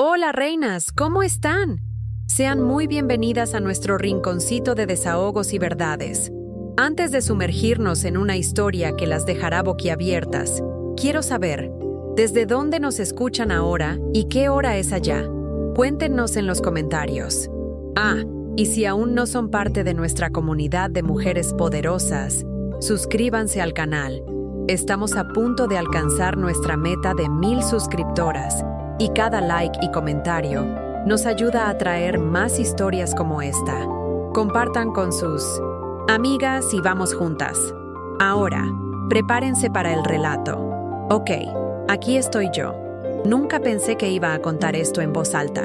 Hola, reinas, ¿cómo están? Sean muy bienvenidas a nuestro rinconcito de desahogos y verdades. Antes de sumergirnos en una historia que las dejará boquiabiertas, quiero saber, ¿desde dónde nos escuchan ahora y qué hora es allá? Cuéntenos en los comentarios. Y si aún no son parte de nuestra comunidad de mujeres poderosas, suscríbanse al canal. Estamos a punto de alcanzar nuestra meta de 1000 suscriptoras y cada like y comentario nos ayuda a traer más historias como esta. Compartan con sus amigas y vamos juntas. Ahora, prepárense para el relato. Ok, aquí estoy yo. Nunca pensé que iba a contar esto en voz alta,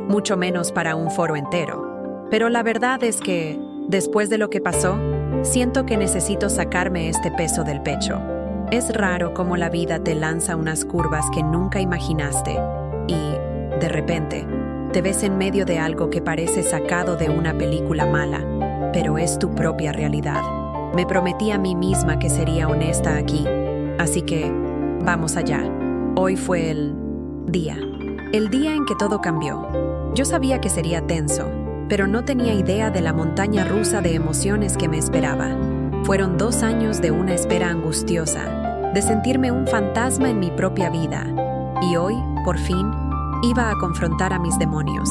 mucho menos para un foro entero. Pero la verdad es que, después de lo que pasó, siento que necesito sacarme este peso del pecho. Es raro cómo la vida te lanza unas curvas que nunca imaginaste y, de repente, te ves en medio de algo que parece sacado de una película mala, pero es tu propia realidad. Me prometí a mí misma que sería honesta aquí, así que, vamos allá. Hoy fue el día en que todo cambió. Yo sabía que sería tenso, pero no tenía idea de la montaña rusa de emociones que me esperaba. Fueron 2 años de una espera angustiosa, de sentirme un fantasma en mi propia vida, y hoy, por fin, iba a confrontar a mis demonios.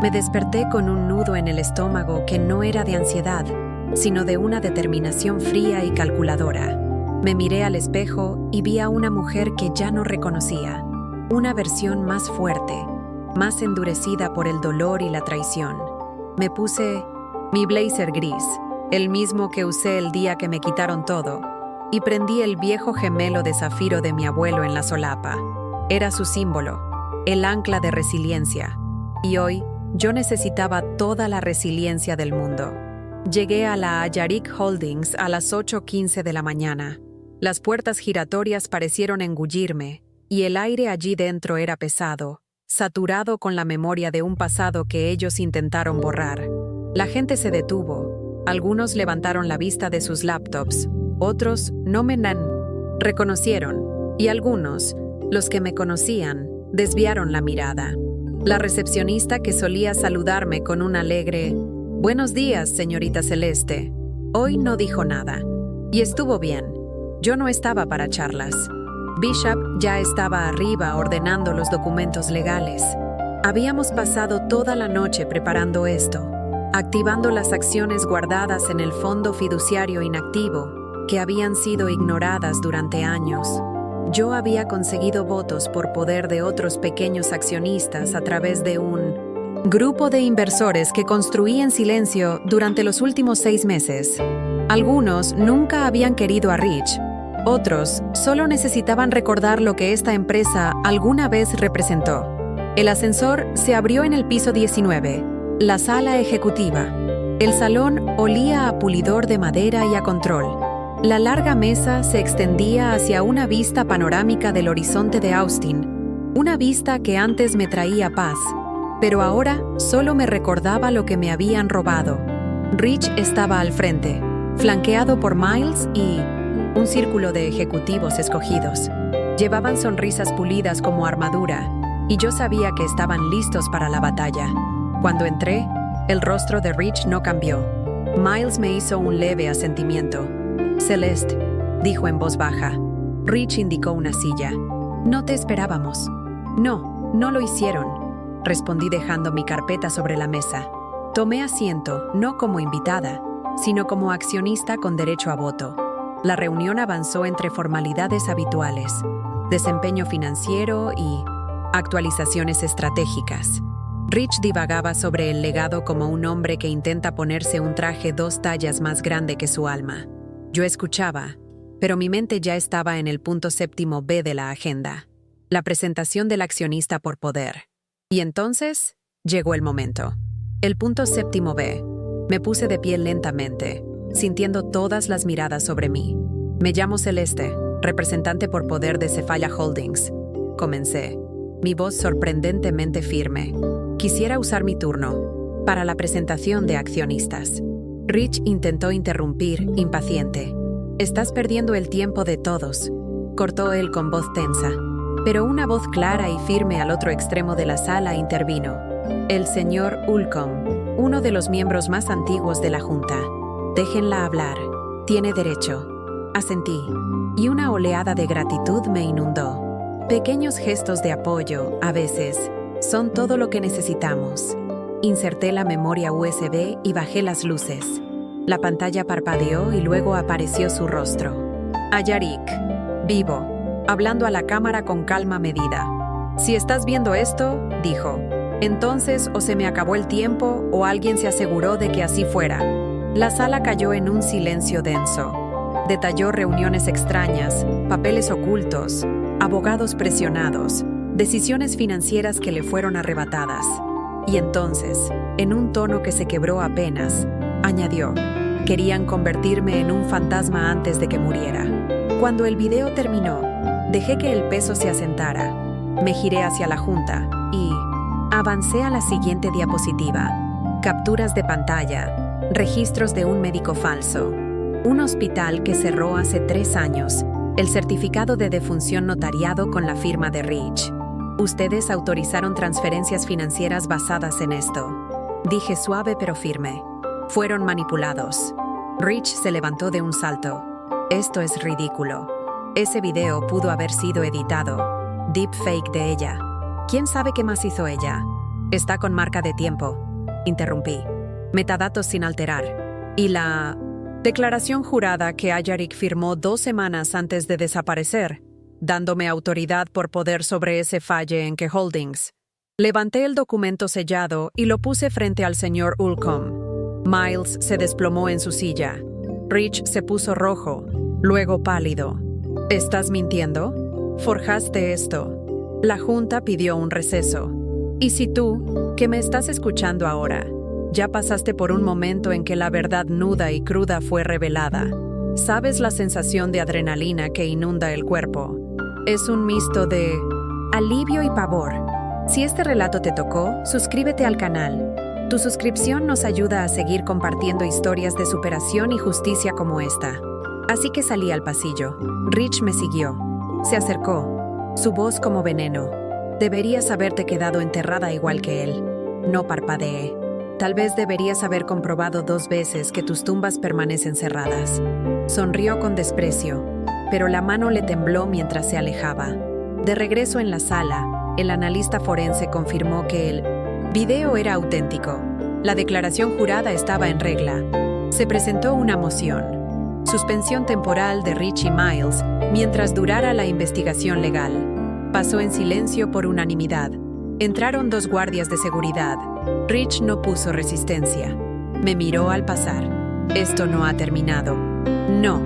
Me desperté con un nudo en el estómago que no era de ansiedad, sino de una determinación fría y calculadora. Me miré al espejo y vi a una mujer que ya no reconocía, una versión más fuerte, más endurecida por el dolor y la traición. Me puse mi blazer gris, el mismo que usé el día que me quitaron todo, y prendí el viejo gemelo de zafiro de mi abuelo en la solapa. Era su símbolo, el ancla de resiliencia, y hoy yo necesitaba toda la resiliencia del mundo. Llegué a la Ayarik Holdings a las 8:15 de la mañana. Las puertas giratorias parecieron engullirme, y el aire allí dentro era pesado, saturado con la memoria de un pasado que ellos intentaron borrar. La gente se detuvo, algunos levantaron la vista de sus laptops, otros no me reconocieron, y algunos, los que me conocían, desviaron la mirada. La recepcionista, que solía saludarme con un alegre «Buenos días, señorita Celeste», hoy no dijo nada. Y estuvo bien. Yo no estaba para charlas. Bishop ya estaba arriba ordenando los documentos legales. Habíamos pasado toda la noche preparando esto, activando las acciones guardadas en el fondo fiduciario inactivo, que habían sido ignoradas durante años. Yo había conseguido votos por poder de otros pequeños accionistas a través de un grupo de inversores que construí en silencio durante los últimos 6 meses. Algunos nunca habían querido a Rich. Otros solo necesitaban recordar lo que esta empresa alguna vez representó. El ascensor se abrió en el piso 19, la sala ejecutiva. El salón olía a pulidor de madera y a control. La larga mesa se extendía hacia una vista panorámica del horizonte de Austin, una vista que antes me traía paz, pero ahora solo me recordaba lo que me habían robado. Rich estaba al frente, flanqueado por Miles y un círculo de ejecutivos escogidos. Llevaban sonrisas pulidas como armadura, y yo sabía que estaban listos para la batalla. Cuando entré, el rostro de Rich no cambió. Miles me hizo un leve asentimiento. «Celeste», dijo en voz baja. Rich indicó una silla. «No te esperábamos». No lo hicieron», respondí dejando mi carpeta sobre la mesa. Tomé asiento, no como invitada, sino como accionista con derecho a voto. La reunión avanzó entre formalidades habituales, desempeño financiero y actualizaciones estratégicas. Rich divagaba sobre el legado como un hombre que intenta ponerse un traje 2 tallas más grande que su alma. Yo escuchaba, pero mi mente ya estaba en el punto 7B de la agenda, la presentación del accionista por poder. Y entonces, llegó el momento. El punto 7B. Me puse de pie lentamente, sintiendo todas las miradas sobre mí. «Me llamo Celeste, representante por poder de Cephaya Holdings», comencé, mi voz sorprendentemente firme. «Quisiera usar mi turno para la presentación de accionistas». Rich intentó interrumpir, impaciente. «Estás perdiendo el tiempo de todos», cortó él con voz tensa. Pero una voz clara y firme al otro extremo de la sala intervino. El señor Ulcom, uno de los miembros más antiguos de la Junta. Déjenla hablar. Tiene derecho. Asentí, y una oleada de gratitud me inundó. Pequeños gestos de apoyo, a veces, son todo lo que necesitamos. Inserté la memoria USB y bajé las luces. La pantalla parpadeó y luego apareció su rostro. Ayarik, vivo, hablando a la cámara con calma medida. Si estás viendo esto, dijo, entonces o se me acabó el tiempo o alguien se aseguró de que así fuera. La sala cayó en un silencio denso. Detalló reuniones extrañas, papeles ocultos, abogados presionados, decisiones financieras que le fueron arrebatadas. Y entonces, en un tono que se quebró apenas, añadió, querían convertirme en un fantasma antes de que muriera. Cuando el video terminó, dejé que el peso se asentara. Me giré hacia la Junta y avancé a la siguiente diapositiva. Capturas de pantalla, registros de un médico falso, un hospital que cerró hace 3 años, el certificado de defunción notariado con la firma de Rich. Ustedes autorizaron transferencias financieras basadas en esto. Dije suave pero firme. Fueron manipulados. Rich se levantó de un salto. Esto es ridículo. Ese video pudo haber sido editado. Deepfake de ella. ¿Quién sabe qué más hizo ella? Está con marca de tiempo. Interrumpí. Metadatos sin alterar. Y la declaración jurada que Ayarik firmó 2 semanas antes de desaparecer, dándome autoridad por poder sobre ese falle en que Holdings. Levanté el documento sellado y lo puse frente al señor Ulcom. Miles se desplomó en su silla. Rich se puso rojo, luego pálido. ¿Estás mintiendo? Forjaste esto. La Junta pidió un receso. Y si tú, que me estás escuchando ahora, ya pasaste por un momento en que la verdad nuda y cruda fue revelada, sabes la sensación de adrenalina que inunda el cuerpo. Es un mixto de alivio y pavor. Si este relato te tocó, suscríbete al canal. Tu suscripción nos ayuda a seguir compartiendo historias de superación y justicia como esta. Así que salí al pasillo. Rich me siguió. Se acercó, su voz como veneno. Deberías haberte quedado enterrada igual que él. No parpadeé. Tal vez deberías haber comprobado 2 veces que tus tumbas permanecen cerradas. Sonrió con desprecio, pero la mano le tembló mientras se alejaba. De regreso en la sala, el analista forense confirmó que el video era auténtico. La declaración jurada estaba en regla. Se presentó una moción. Suspensión temporal de Rich y Miles mientras durara la investigación legal. Pasó en silencio por unanimidad. Entraron 2 guardias de seguridad. Rich no puso resistencia. Me miró al pasar. Esto no ha terminado. No,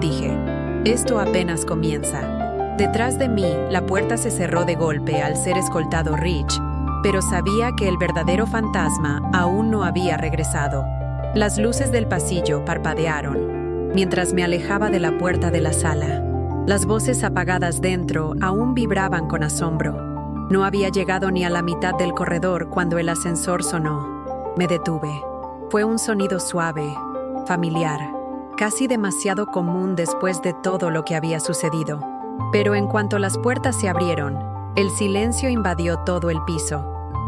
dije. Esto apenas comienza. Detrás de mí, la puerta se cerró de golpe al ser escoltado Rich, pero sabía que el verdadero fantasma aún no había regresado. Las luces del pasillo parpadearon, mientras me alejaba de la puerta de la sala. Las voces apagadas dentro aún vibraban con asombro. No había llegado ni a la mitad del corredor cuando el ascensor sonó. Me detuve. Fue un sonido suave, familiar, casi demasiado común después de todo lo que había sucedido. Pero en cuanto las puertas se abrieron, el silencio invadió todo el piso,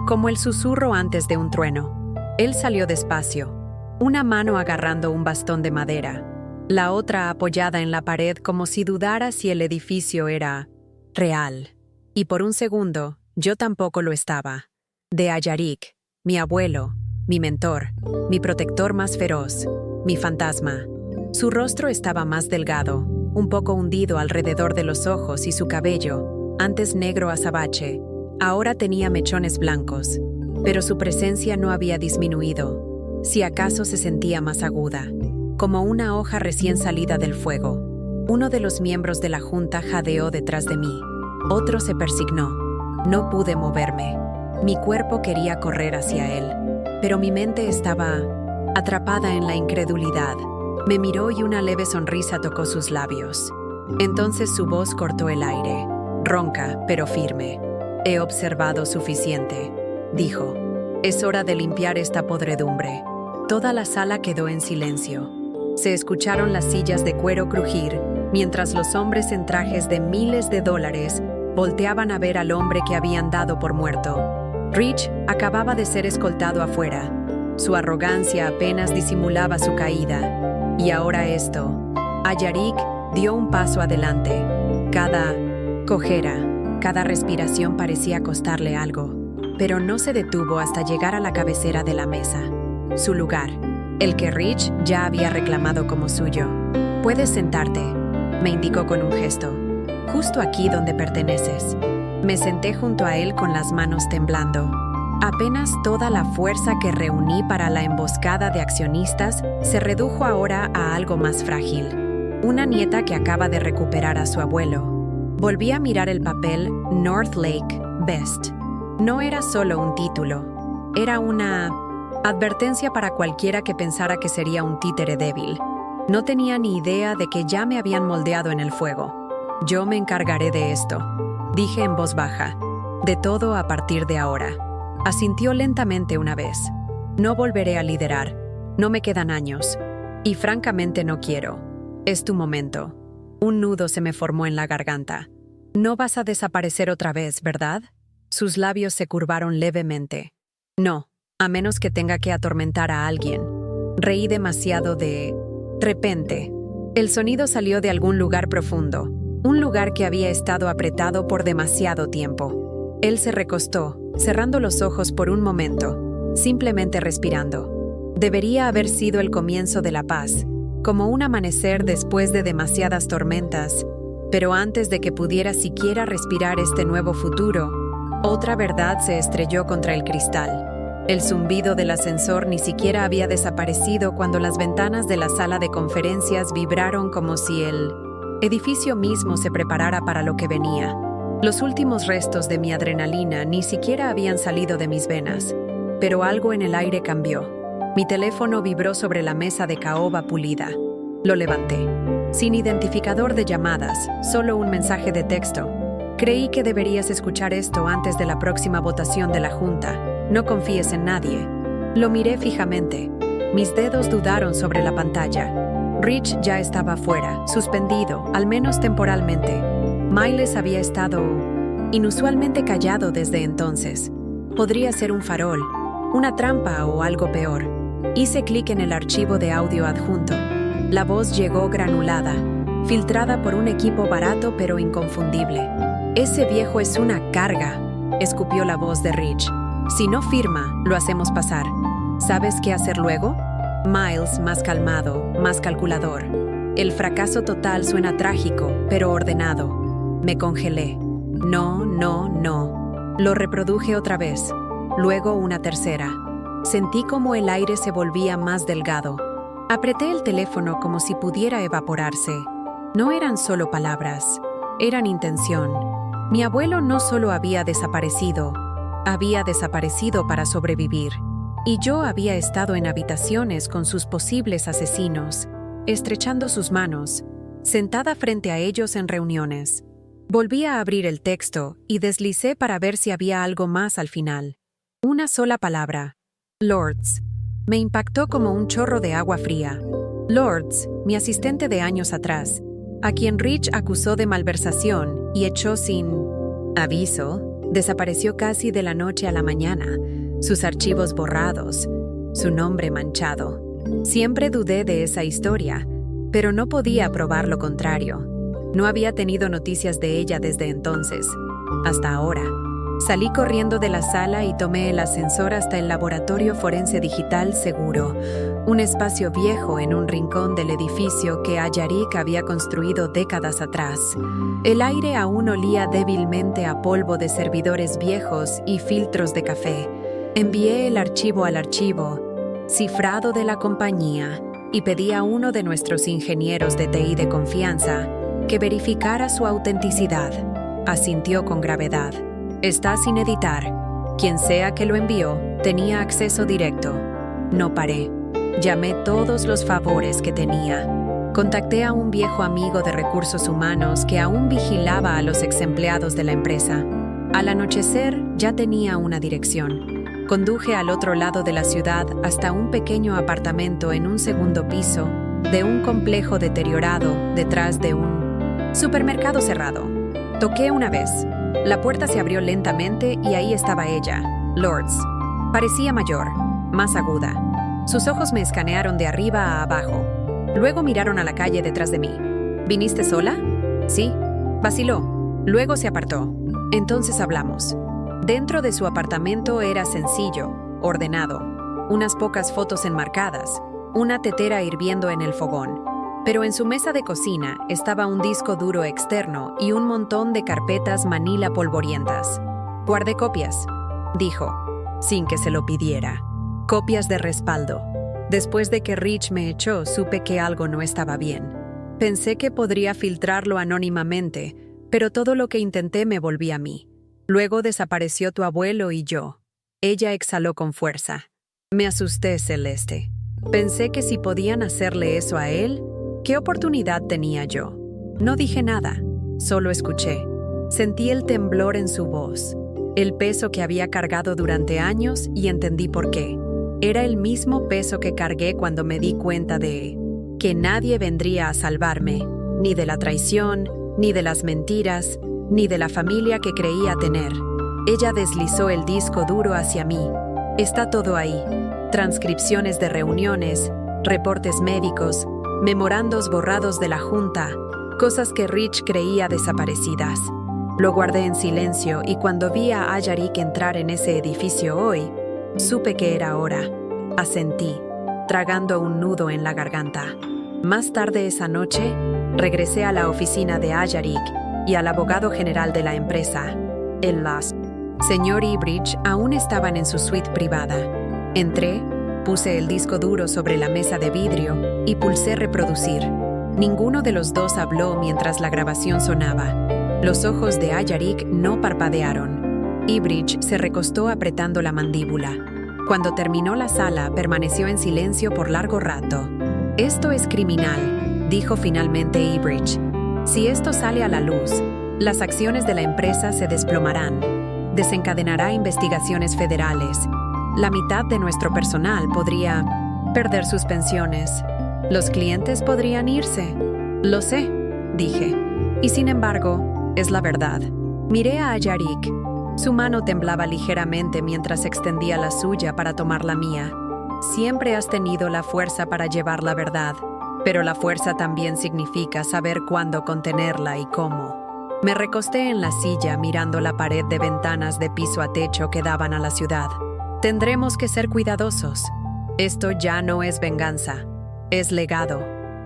como el susurro antes de un trueno. Él salió despacio, una mano agarrando un bastón de madera, la otra apoyada en la pared como si dudara si el edificio era real. Y por un segundo, yo tampoco lo estaba. De Ayarik, mi abuelo, mi mentor, mi protector más feroz, mi fantasma. Su rostro estaba más delgado, un poco hundido alrededor de los ojos y su cabello, antes negro azabache, ahora tenía mechones blancos, pero su presencia no había disminuido, si acaso se sentía más aguda, como una hoja recién salida del fuego. Uno de los miembros de la Junta jadeó detrás de mí. Otro se persignó. No pude moverme. Mi cuerpo quería correr hacia él, pero mi mente estaba atrapada en la incredulidad. Me miró y una leve sonrisa tocó sus labios. Entonces su voz cortó el aire, ronca pero firme. He observado suficiente, dijo. Es hora de limpiar esta podredumbre. Toda la sala quedó en silencio. Se escucharon las sillas de cuero crujir, mientras los hombres en trajes de miles de dólares volteaban a ver al hombre que habían dado por muerto. Rich acababa de ser escoltado afuera. Su arrogancia apenas disimulaba su caída. Y ahora esto. Ayarik dio un paso adelante. Cada cojera, cada respiración parecía costarle algo, pero no se detuvo hasta llegar a la cabecera de la mesa. Su lugar, el que Rich ya había reclamado como suyo. «Puedes sentarte», me indicó con un gesto. «Justo aquí donde perteneces». Me senté junto a él con las manos temblando. Apenas toda la fuerza que reuní para la emboscada de accionistas se redujo ahora a algo más frágil. Una nieta que acaba de recuperar a su abuelo. Volví a mirar el papel North Lake Best. No era solo un título, era una advertencia para cualquiera que pensara que sería un títere débil. No tenía ni idea de que ya me habían moldeado en el fuego. «Yo me encargaré de esto», dije en voz baja. «De todo a partir de ahora». Asintió lentamente una vez. «No volveré a liderar. No me quedan años. Y francamente no quiero. Es tu momento». Un nudo se me formó en la garganta. «No vas a desaparecer otra vez, ¿verdad?» Sus labios se curvaron levemente. «No, a menos que tenga que atormentar a alguien». Reí demasiado de repente. El sonido salió de algún lugar profundo, un lugar que había estado apretado por demasiado tiempo. Él se recostó, cerrando los ojos por un momento, simplemente respirando. Debería haber sido el comienzo de la paz, como un amanecer después de demasiadas tormentas, pero antes de que pudiera siquiera respirar este nuevo futuro, otra verdad se estrelló contra el cristal. El zumbido del ascensor ni siquiera había desaparecido cuando las ventanas de la sala de conferencias vibraron como si el edificio mismo se preparara para lo que venía. Los últimos restos de mi adrenalina ni siquiera habían salido de mis venas, pero algo en el aire cambió. Mi teléfono vibró sobre la mesa de caoba pulida. Lo levanté. Sin identificador de llamadas, solo un mensaje de texto. «Creí que deberías escuchar esto antes de la próxima votación de la Junta. No confíes en nadie». Lo miré fijamente. Mis dedos dudaron sobre la pantalla. Rich ya estaba fuera, suspendido, al menos temporalmente. Miles había estado inusualmente callado desde entonces. Podría ser un farol, una trampa o algo peor. Hice clic en el archivo de audio adjunto. La voz llegó granulada, filtrada por un equipo barato pero inconfundible. «Ese viejo es una carga», escupió la voz de Rich. «Si no firma, lo hacemos pasar. ¿Sabes qué hacer luego?» Miles, más calmado, más calculador. «El fracaso total suena trágico, pero ordenado». Me congelé. «No, no, no». Lo reproduje otra vez, luego una tercera. Sentí como el aire se volvía más delgado. Apreté el teléfono como si pudiera evaporarse. No eran solo palabras, eran intención. Mi abuelo no solo había desaparecido para sobrevivir. Y yo había estado en habitaciones con sus posibles asesinos, estrechando sus manos, sentada frente a ellos en reuniones. Volví a abrir el texto y deslicé para ver si había algo más al final. Una sola palabra. Lords. Me impactó como un chorro de agua fría. Lords, mi asistente de años atrás, a quien Rich acusó de malversación y echó sin aviso, desapareció casi de la noche a la mañana, sus archivos borrados, su nombre manchado. Siempre dudé de esa historia, pero no podía probar lo contrario. No había tenido noticias de ella desde entonces, hasta ahora. Salí corriendo de la sala y tomé el ascensor hasta el laboratorio forense digital seguro, un espacio viejo en un rincón del edificio que Ayarik había construido décadas atrás. El aire aún olía débilmente a polvo de servidores viejos y filtros de café. Envié el archivo al archivo, cifrado de la compañía, y pedí a uno de nuestros ingenieros de TI de confianza que verificara su autenticidad. Asintió con gravedad. «Está sin editar. Quien sea que lo envió, tenía acceso directo». No paré. Llamé todos los favores que tenía. Contacté a un viejo amigo de recursos humanos que aún vigilaba a los exempleados de la empresa. Al anochecer ya tenía una dirección. Conduje al otro lado de la ciudad hasta un pequeño apartamento en un segundo piso de un complejo deteriorado detrás de un supermercado cerrado. Toqué una vez. La puerta se abrió lentamente y ahí estaba ella, Lourdes. Parecía mayor, más aguda. Sus ojos me escanearon de arriba a abajo. Luego miraron a la calle detrás de mí. ¿Viniste sola? Sí. Vaciló. Luego se apartó. Entonces hablamos. Dentro de su apartamento era sencillo, ordenado. Unas pocas fotos enmarcadas, una tetera hirviendo en el fogón. Pero en su mesa de cocina estaba un disco duro externo y un montón de carpetas manila polvorientas. Guardé copias, dijo, sin que se lo pidiera. Copias de respaldo. Después de que Rich me echó, supe que algo no estaba bien. Pensé que podría filtrarlo anónimamente, pero todo lo que intenté me volví a mí. Luego desapareció tu abuelo y yo. Ella exhaló con fuerza. Me asusté, Celeste. Pensé que si podían hacerle eso a él, ¿qué oportunidad tenía yo? No dije nada, solo escuché. Sentí el temblor en su voz, el peso que había cargado durante años y entendí por qué. Era el mismo peso que cargué cuando me di cuenta de que nadie vendría a salvarme, ni de la traición, ni de las mentiras, ni de la familia que creía tener. Ella deslizó el disco duro hacia mí. Está todo ahí. Transcripciones de reuniones, reportes médicos, memorandos borrados de la junta, cosas que Rich creía desaparecidas. Lo guardé en silencio y cuando vi a Ayarik entrar en ese edificio hoy, supe que era hora. Asentí, tragando un nudo en la garganta. Más tarde esa noche, regresé a la oficina de Ayarik y al abogado general de la empresa. El señor Ibridge aún estaban en su suite privada. Entré, puse el disco duro sobre la mesa de vidrio y pulsé reproducir. Ninguno de los dos habló mientras la grabación sonaba. Los ojos de Ayarik no parpadearon. Ibridge se recostó apretando la mandíbula. Cuando terminó la sala, permaneció en silencio por largo rato. «Esto es criminal», dijo finalmente Ibridge. «Si esto sale a la luz, las acciones de la empresa se desplomarán. Desencadenará investigaciones federales. La mitad de nuestro personal podría perder sus pensiones. Los clientes podrían irse. Lo sé», dije. Y sin embargo, es la verdad. Miré a Ayarik. Su mano temblaba ligeramente mientras extendía la suya para tomar la mía. Siempre has tenido la fuerza para llevar la verdad, pero la fuerza también significa saber cuándo contenerla y cómo. Me recosté en la silla mirando la pared de ventanas de piso a techo que daban a la ciudad. Tendremos que ser cuidadosos. Esto ya no es venganza, es legado,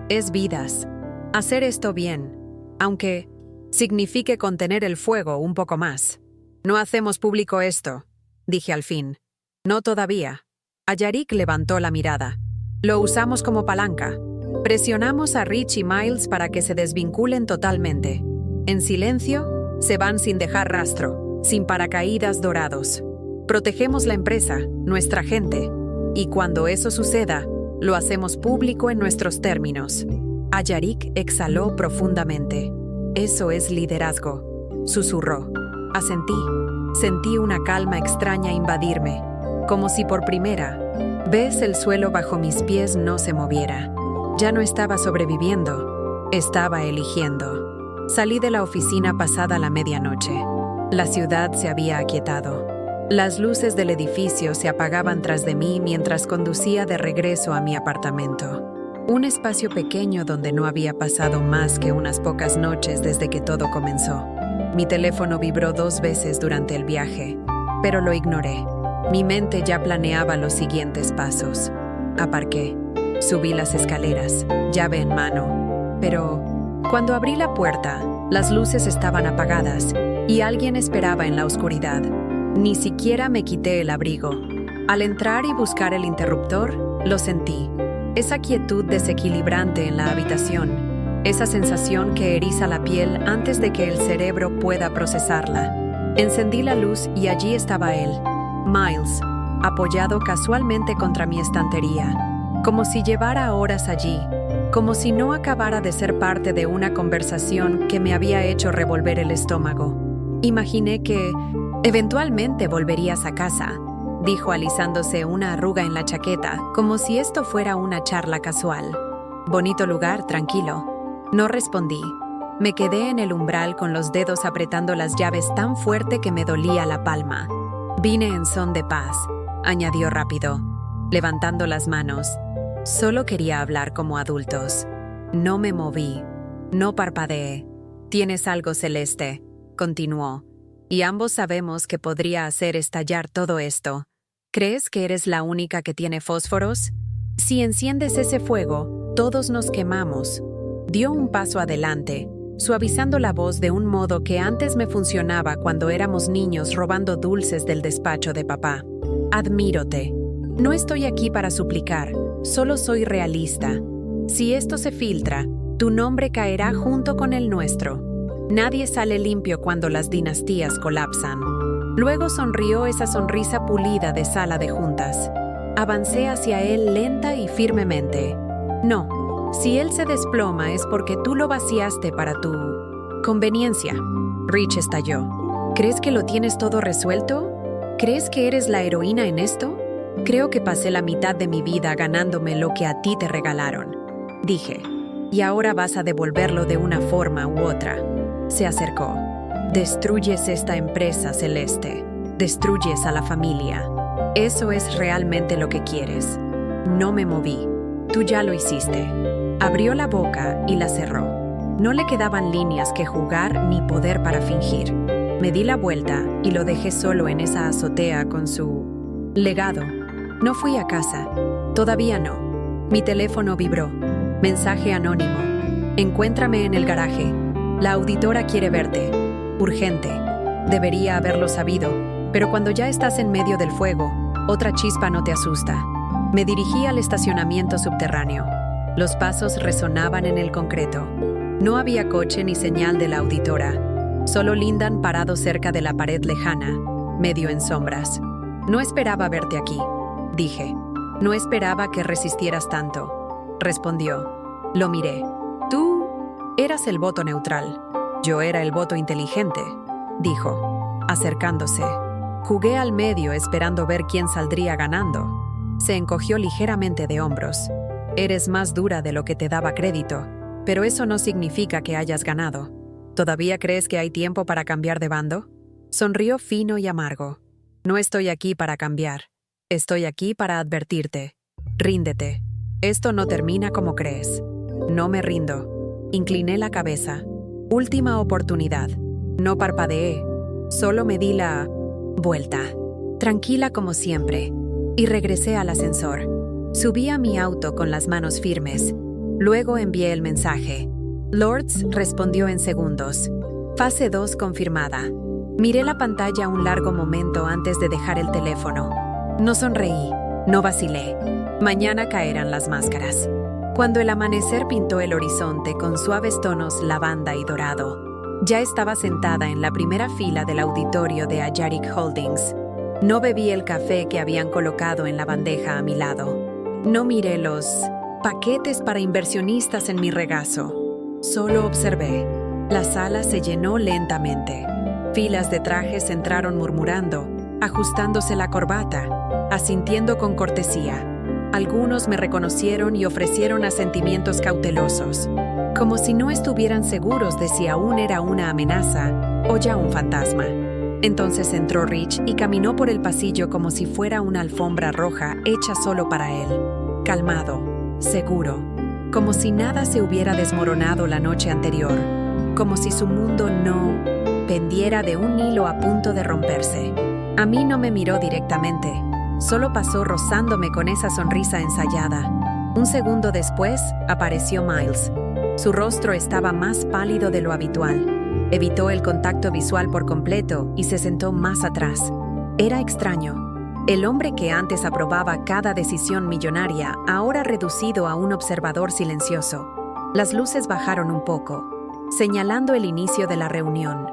es vidas. Hacer esto bien, aunque signifique contener el fuego un poco más. «No hacemos público esto», dije al fin. «No todavía». Ayarik levantó la mirada. «Lo usamos como palanca. Presionamos a Rich y Miles para que se desvinculen totalmente. En silencio, se van sin dejar rastro, sin paracaídas dorados. Protegemos la empresa, nuestra gente, y cuando eso suceda, lo hacemos público en nuestros términos». Ayarik exhaló profundamente. «Eso es liderazgo», susurró. Asentí. Sentí una calma extraña invadirme, como si por primera vez el suelo bajo mis pies no se moviera. Ya no estaba sobreviviendo, estaba eligiendo. Salí de la oficina pasada la medianoche. La ciudad se había aquietado. Las luces del edificio se apagaban tras de mí mientras conducía de regreso a mi apartamento. Un espacio pequeño donde no había pasado más que unas pocas noches desde que todo comenzó. Mi teléfono vibró 2 veces durante el viaje, pero lo ignoré. Mi mente ya planeaba los siguientes pasos. Aparqué. Subí las escaleras, llave en mano. Pero cuando abrí la puerta, las luces estaban apagadas y alguien esperaba en la oscuridad. Ni siquiera me quité el abrigo. Al entrar y buscar el interruptor, lo sentí. Esa quietud desequilibrante en la habitación. Esa sensación que eriza la piel antes de que el cerebro pueda procesarla. Encendí la luz y allí estaba él, Miles, apoyado casualmente contra mi estantería. Como si llevara horas allí, como si no acabara de ser parte de una conversación que me había hecho revolver el estómago. Imaginé que eventualmente volverías a casa, dijo alisándose una arruga en la chaqueta, como si esto fuera una charla casual. Bonito lugar, tranquilo. No respondí. Me quedé en el umbral con los dedos apretando las llaves tan fuerte que me dolía la palma. Vine en son de paz, añadió rápido, levantando las manos. Solo quería hablar como adultos. No me moví, no parpadeé. Tienes algo celeste, continuó, y ambos sabemos que podría hacer estallar todo esto. ¿Crees que eres la única que tiene fósforos? Si enciendes ese fuego, todos nos quemamos. Dio un paso adelante, suavizando la voz de un modo que antes me funcionaba cuando éramos niños robando dulces del despacho de papá. Admírote. No estoy aquí para suplicar, solo soy realista. Si esto se filtra, tu nombre caerá junto con el nuestro. Nadie sale limpio cuando las dinastías colapsan. Luego sonrió esa sonrisa pulida de sala de juntas. Avancé hacia él lenta y firmemente. No, si él se desploma es porque tú lo vaciaste para tu conveniencia. Rich estalló. ¿Crees que lo tienes todo resuelto? ¿Crees que eres la heroína en esto? Creo que pasé la mitad de mi vida ganándome lo que a ti te regalaron, dije. Y ahora vas a devolverlo de una forma u otra. Se acercó. Destruyes esta empresa, Celeste. Destruyes a la familia. Eso es realmente lo que quieres. No me moví. Tú ya lo hiciste. Abrió la boca y la cerró. No le quedaban líneas que jugar ni poder para fingir. Me di la vuelta y lo dejé solo en esa azotea con su legado. No fui a casa. Todavía no. Mi teléfono vibró. Mensaje anónimo. Encuéntrame en el garaje. La auditora quiere verte. Urgente. Debería haberlo sabido, pero cuando ya estás en medio del fuego, otra chispa no te asusta. Me dirigí al estacionamiento subterráneo. Los pasos resonaban en el concreto. No había coche ni señal de la auditora. Solo Lindan parado cerca de la pared lejana, medio en sombras. No esperaba verte aquí, dije. No esperaba que resistieras tanto, respondió. Lo miré. Tú eras el voto neutral. Yo era el voto inteligente, dijo, acercándose. Jugué al medio esperando ver quién saldría ganando. Se encogió ligeramente de hombros. Eres más dura de lo que te daba crédito, pero eso no significa que hayas ganado. ¿Todavía crees que hay tiempo para cambiar de bando? Sonrió fino y amargo. No estoy aquí para cambiar. Estoy aquí para advertirte. Ríndete. Esto no termina como crees. No me rindo. Incliné la cabeza. Última oportunidad. No parpadeé. Solo me di la vuelta. Tranquila como siempre. Y regresé al ascensor. Subí a mi auto con las manos firmes. Luego envié el mensaje. Lords respondió en segundos. Fase 2 confirmada. Miré la pantalla un largo momento antes de dejar el teléfono. No sonreí, no vacilé. Mañana caerán las máscaras. Cuando el amanecer pintó el horizonte con suaves tonos lavanda y dorado, ya estaba sentada en la primera fila del auditorio de Ajarik Holdings. No bebí el café que habían colocado en la bandeja a mi lado. No miré los paquetes para inversionistas en mi regazo. Solo observé. La sala se llenó lentamente. Filas de trajes entraron murmurando, ajustándose la corbata, asintiendo con cortesía. Algunos me reconocieron y ofrecieron asentimientos cautelosos, como si no estuvieran seguros de si aún era una amenaza o ya un fantasma. Entonces entró Rich y caminó por el pasillo como si fuera una alfombra roja hecha solo para él. Calmado, seguro, como si nada se hubiera desmoronado la noche anterior, como si su mundo no pendiera de un hilo a punto de romperse. A mí no me miró directamente, solo pasó rozándome con esa sonrisa ensayada. Un segundo después, apareció Miles. Su rostro estaba más pálido de lo habitual. Evitó el contacto visual por completo y se sentó más atrás. Era extraño. El hombre que antes aprobaba cada decisión millonaria, ahora reducido a un observador silencioso. Las luces bajaron un poco, señalando el inicio de la reunión.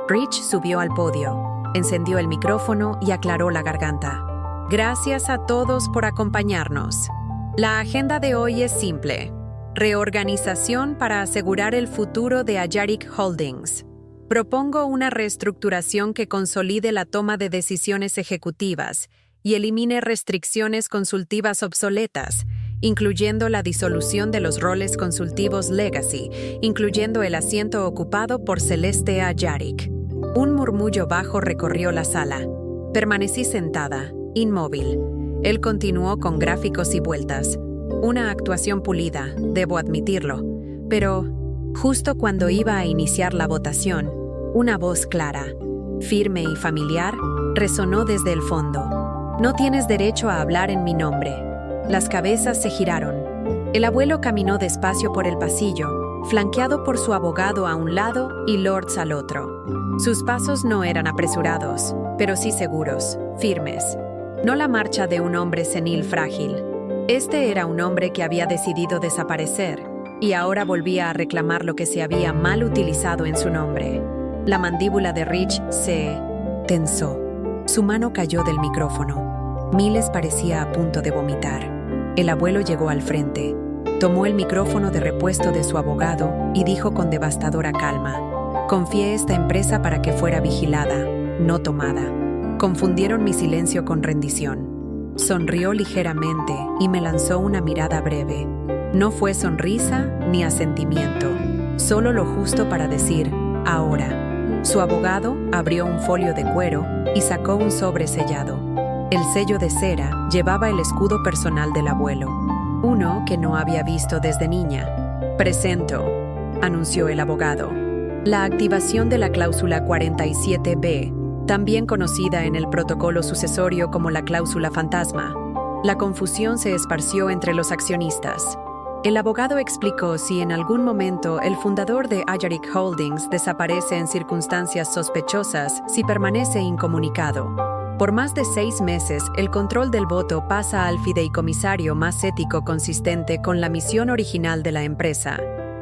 Rich subió al podio, encendió el micrófono y aclaró la garganta. Gracias a todos por acompañarnos. La agenda de hoy es simple. Reorganización para asegurar el futuro de Ajarik Holdings. Propongo una reestructuración que consolide la toma de decisiones ejecutivas y elimine restricciones consultivas obsoletas incluyendo la disolución de los roles consultivos Legacy, incluyendo el asiento ocupado por Celeste A. Yarik. Un murmullo bajo recorrió la sala. Permanecí sentada, inmóvil. Él continuó con gráficos y vueltas. Una actuación pulida, debo admitirlo. Pero, justo cuando iba a iniciar la votación, una voz clara, firme y familiar, resonó desde el fondo. No tienes derecho a hablar en mi nombre. Las cabezas se giraron. El abuelo caminó despacio por el pasillo, flanqueado por su abogado a un lado y Lords al otro. Sus pasos no eran apresurados, pero sí seguros, firmes. No la marcha de un hombre senil frágil. Este era un hombre que había decidido desaparecer, y ahora volvía a reclamar lo que se había mal utilizado en su nombre. La mandíbula de Rich se tensó. Su mano cayó del micrófono. Miles parecía a punto de vomitar. El abuelo llegó al frente, tomó el micrófono de repuesto de su abogado y dijo con devastadora calma: «Confié esta empresa para que fuera vigilada, no tomada. Confundieron mi silencio con rendición». Sonrió ligeramente y me lanzó una mirada breve. No fue sonrisa ni asentimiento, solo lo justo para decir «ahora». Su abogado abrió un folio de cuero y sacó un sobre sellado. El sello de cera llevaba el escudo personal del abuelo, uno que no había visto desde niña. «Presento», anunció el abogado, «la activación de la cláusula 47B, también conocida en el protocolo sucesorio como la cláusula fantasma». La confusión se esparció entre los accionistas. El abogado explicó si en algún momento el fundador de Ayarik Holdings desaparece en circunstancias sospechosas si permanece incomunicado. Por más de 6 meses, el control del voto pasa al fideicomisario más ético consistente con la misión original de la empresa.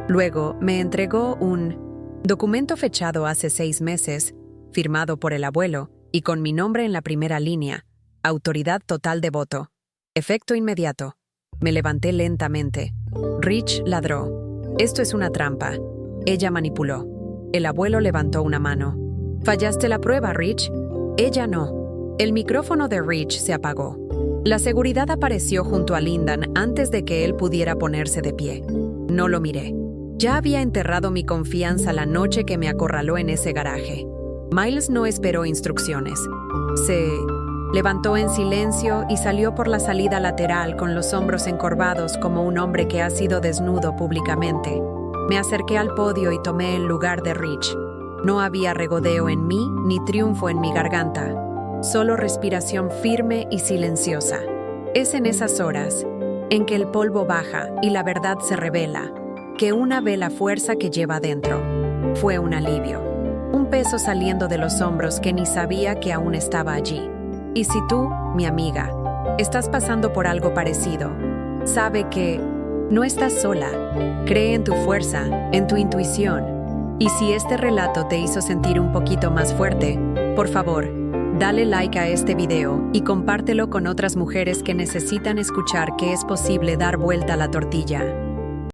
Luego, me entregó un documento fechado hace 6 meses, firmado por el abuelo y con mi nombre en la primera línea. Autoridad total de voto. Efecto inmediato. Me levanté lentamente. Rich ladró. «Esto es una trampa». Ella manipuló. El abuelo levantó una mano. «Fallaste la prueba, Rich». Ella no. El micrófono de Rich se apagó. La seguridad apareció junto a Lindan antes de que él pudiera ponerse de pie. No lo miré. Ya había enterrado mi confianza la noche que me acorraló en ese garaje. Miles no esperó instrucciones. Se levantó en silencio y salió por la salida lateral con los hombros encorvados como un hombre que ha sido desnudo públicamente. Me acerqué al podio y tomé el lugar de Rich. No había regodeo en mí ni triunfo en mi garganta. Solo respiración firme y silenciosa. Es en esas horas, en que el polvo baja y la verdad se revela, que una ve la fuerza que lleva dentro. Fue un alivio. Un peso saliendo de los hombros que ni sabía que aún estaba allí. Y si tú, mi amiga, estás pasando por algo parecido, sabe que no estás sola. Cree en tu fuerza, en tu intuición. Y si este relato te hizo sentir un poquito más fuerte, por favor, dale like a este video y compártelo con otras mujeres que necesitan escuchar que es posible dar vuelta a la tortilla.